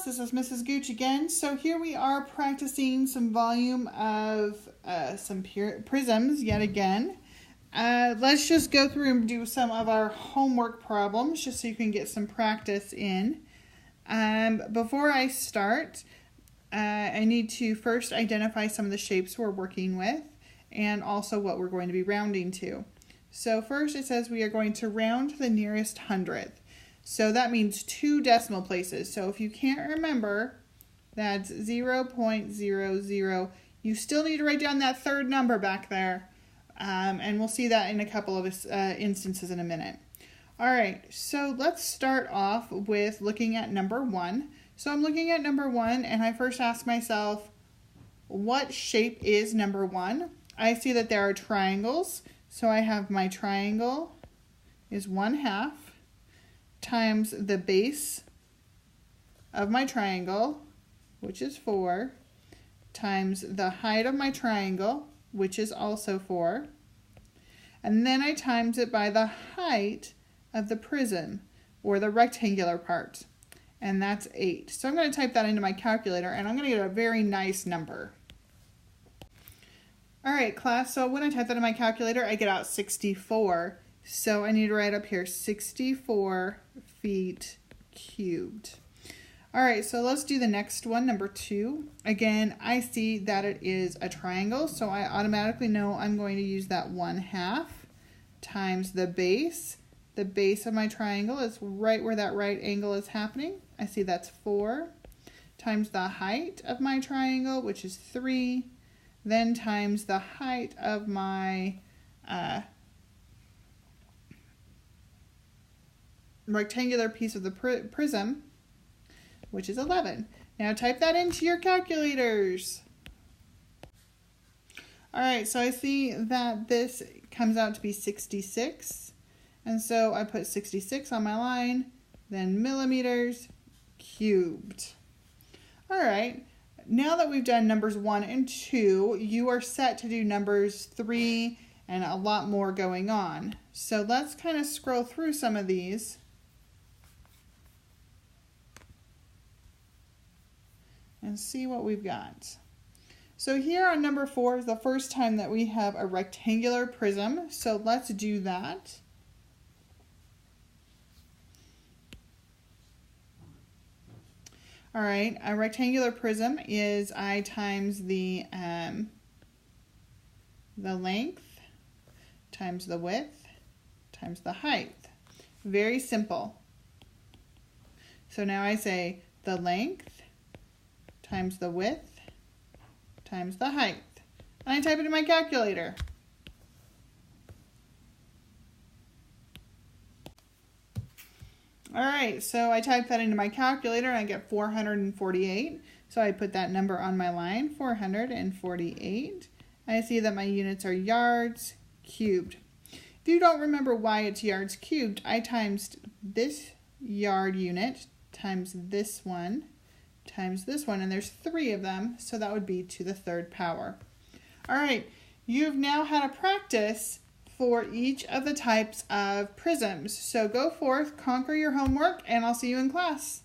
this is Mrs. Gooch again. So here we are practicing some volume of some prisms yet again. Let's just go through and do some of our homework problems just so you can get some practice in. Before I start, I need to first identify some of the shapes we're working with and also what we're going to be rounding to. So first it says we are going to round to the nearest hundredth. So that means 2 decimal places. So if you can't remember, that's 0.00. You still need to write down that third number back there. And we'll see that in a couple of instances in a minute. All right, so let's start off with looking at number 1. So I'm looking at number 1, and I first ask myself, what shape is number 1? I see that there are triangles. So I have my triangle is 1/2 times the base of my triangle, which is 4, times the height of my triangle, which is also 4, and then I times it by the height of the prism, or the rectangular part, and that's 8. So I'm going to type that into my calculator, and I'm going to get a very nice number. All right, class, so when I type that in my calculator, I get out 64. So I need to write up here 64 feet cubed. All right, so let's do the next one, number 2. Again, I see that it is a triangle, so I automatically know I'm going to use that 1/2 times the base. The base of my triangle is right where that right angle is happening. I see that's 4 times the height of my triangle, which is 3, then times the height of my rectangular piece of the prism, which is 11. Now type that into your calculators. All right, so I see that this comes out to be 66. And so I put 66 on my line, then millimeters cubed. All right, now that we've done numbers 1 and 2, you are set to do numbers 3 and a lot more going on. So let's kind of scroll through some of these. And see what we've got. So here on number 4 is the first time that we have a rectangular prism. So let's do that. All right, a rectangular prism is I times the length times the width times the height. Very simple. So now I say the length times the width times the height. And I type it in my calculator. All right, so I type that into my calculator and I get 448. So I put that number on my line, 448. I see that my units are yards cubed. If you don't remember why it's yards cubed, I times this yard unit times this one, and there's 3 of them, so that would be to the 3rd power. All right, you've now had a practice for each of the types of prisms. So go forth, conquer your homework, and I'll see you in class.